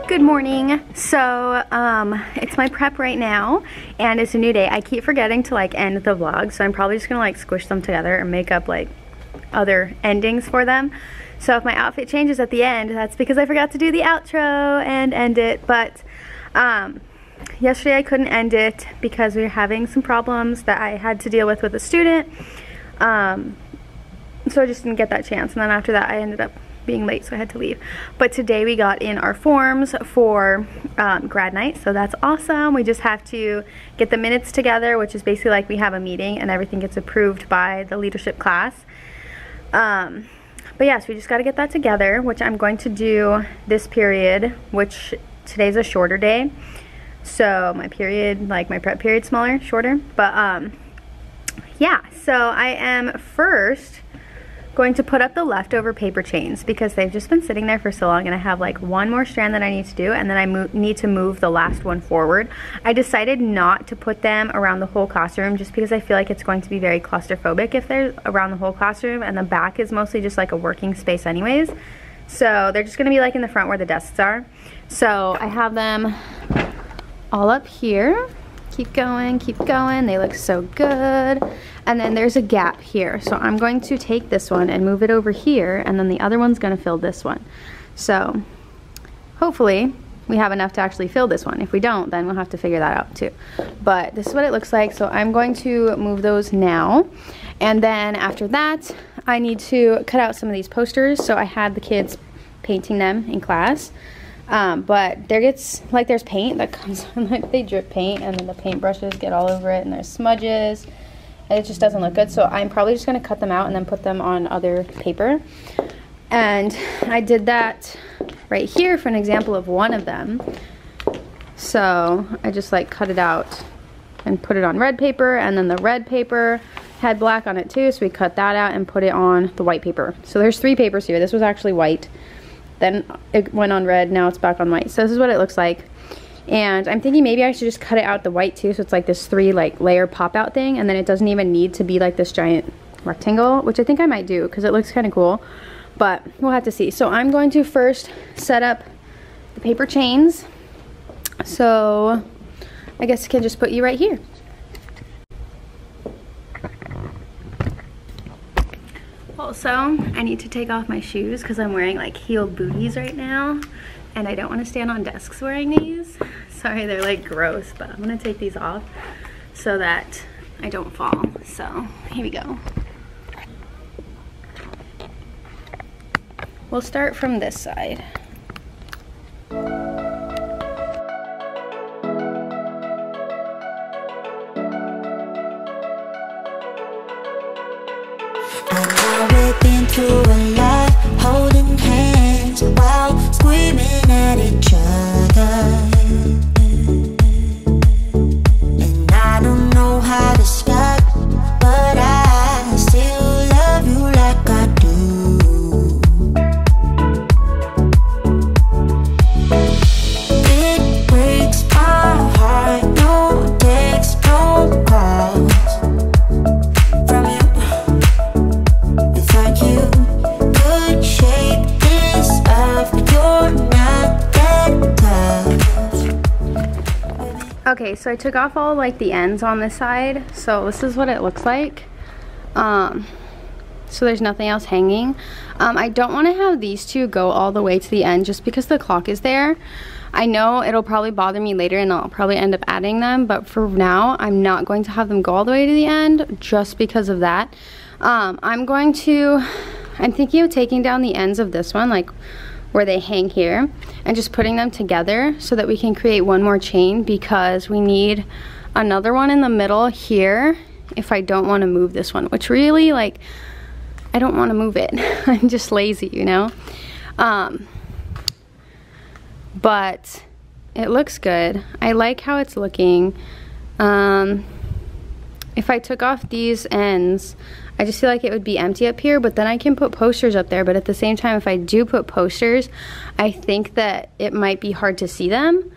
Good morning. So it's my prep right now and it's a new day. I keep forgetting to like end the vlog, so I'm probably just gonna like squish them together and make up like other endings for them. So if my outfit changes at the end, that's because I forgot to do the outro and end it. But yesterday I couldn't end it because we were having some problems that I had to deal with a student. So I just didn't get that chance, and then after that I ended up being late, so I had to leave. But today we got in our forms for grad night, so that's awesome. We just have to get the minutes together, which is basically like we have a meeting and everything gets approved by the leadership class. But yes, we just got to get that together, which I'm going to do this period, which today's a shorter day, so my period, like my prep period, smaller, shorter. But yeah, so I am first going to put up the leftover paper chains because they've just been sitting there for so long, and I have like one more strand that I need to do, and then I need to move the last one forward. I decided not to put them around the whole classroom just because I feel like it's going to be very claustrophobic if they're around the whole classroom, and the back is mostly just like a working space anyways. So they're just gonna be like in the front where the desks are. So I have them all up here. Keep going, they look so good. And then there's a gap here, so I'm going to take this one and move it over here, and then the other one's gonna fill this one. So hopefully we have enough to actually fill this one. If we don't, then we'll have to figure that out too. But this is what it looks like, so I'm going to move those now. And then after that, I need to cut out some of these posters. So I had the kids painting them in class. But there gets, like, there's paint that comes on, like they drip paint, and then the paint brushes get all over it, and there's smudges, and it just doesn't look good. So I'm probably just going to cut them out and then put them on other paper. And I did that right here for an example of one of them. So I just like cut it out and put it on red paper, and then the red paper had black on it too, so we cut that out and put it on the white paper. So there's 3 papers here. This was actually white, then it went on red, now it's back on white. So this is what it looks like. And I'm thinking maybe I should just cut it out the white too, so it's like this 3 like layer pop out thing, and then it doesn't even need to be like this giant rectangle, which I think I might do because it looks kind of cool, but we'll have to see. So I'm going to first set up the paper chains. So I guess I can just put you right here. Also, I need to take off my shoes because I'm wearing like heeled booties right now, and I don't want to stand on desks wearing these. Sorry, they're like gross, but I'm gonna take these off so that I don't fall. So here we go. We'll start from this side. Through a lot, holding hands while screaming at each other. And I don't know how to stop, but I still love you like I do. It breaks my heart, no text, no calls from you. Without you could shake this off, but you're not that tough. Okay, so I took off all like the ends on this side, so this is what it looks like. So there's nothing else hanging. I don't want to have these 2 go all the way to the end just because the clock is there. I know it'll probably bother me later and I'll probably end up adding them, but for now I'm not going to have them go all the way to the end just because of that. I'm thinking of taking down the ends of this one, like where they hang here, and just putting them together so that we can create one more chain, because we need another one in the middle here if I don't want to move this one, which really, like, I don't want to move it. I'm just lazy, you know? But it looks good. I like how it's looking. If I took off these ends, I just feel like it would be empty up here, but then I can put posters up there. But at the same time, if I do put posters, I think that it might be hard to see them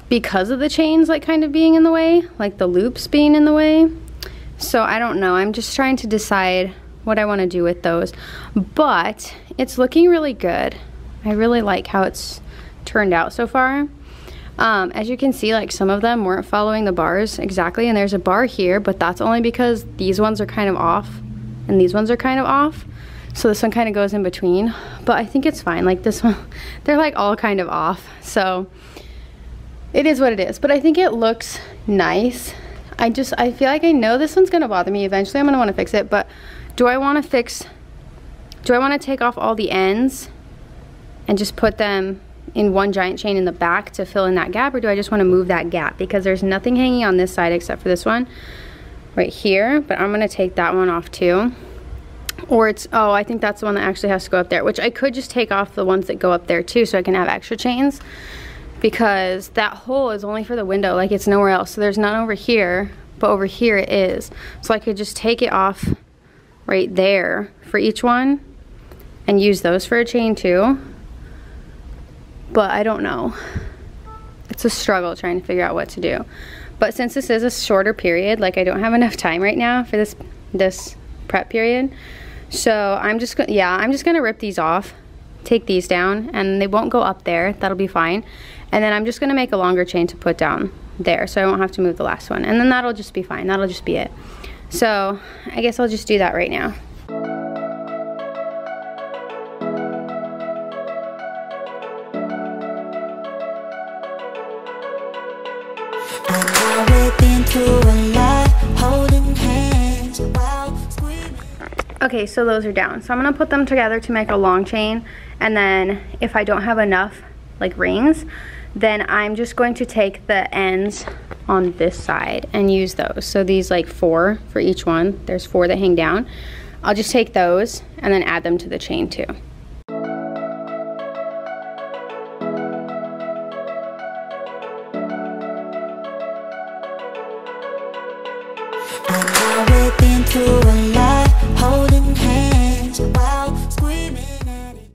because of the chains like kind of being in the way, like the loops being in the way. So I don't know, I'm just trying to decide what I want to do with those, but it's looking really good. I really like how it's turned out so far. As you can see, like some of them weren't following the bars exactly, and there's a bar here, but that's only because these ones are kind of off and these ones are kind of off. So this one kind of goes in between, but I think it's fine. Like this one, they're like all kind of off. So it is what it is, but I think it looks nice. I feel like I know this one's gonna bother me. Eventually I'm gonna wanna fix it, but do I wanna take off all the ends and just put them in one giant chain in the back to fill in that gap, or do I just want to move that gap? Because there's nothing hanging on this side except for this one right here, but I'm gonna take that one off too. Or it's, oh, I think that's the one that actually has to go up there, which I could just take off the ones that go up there too so I can have extra chains, because that hole is only for the window, like it's nowhere else. So there's none over here, but over here it is. So I could just take it off right there for each one and use those for a chain too. But I don't know. It's a struggle trying to figure out what to do. But since this is a shorter period, like I don't have enough time right now for this prep period. So I'm just gonna rip these off, take these down, and they won't go up there. That'll be fine. And then I'm just gonna make a longer chain to put down there so I won't have to move the last one. And then that'll just be fine. That'll just be it. So I guess I'll just do that right now. Okay, so those are down. So I'm gonna put them together to make a long chain, and then if I don't have enough like rings, then I'm just going to take the ends on this side and use those. So these like 4 for each one. There's 4 that hang down. I'll just take those and then add them to the chain too. Through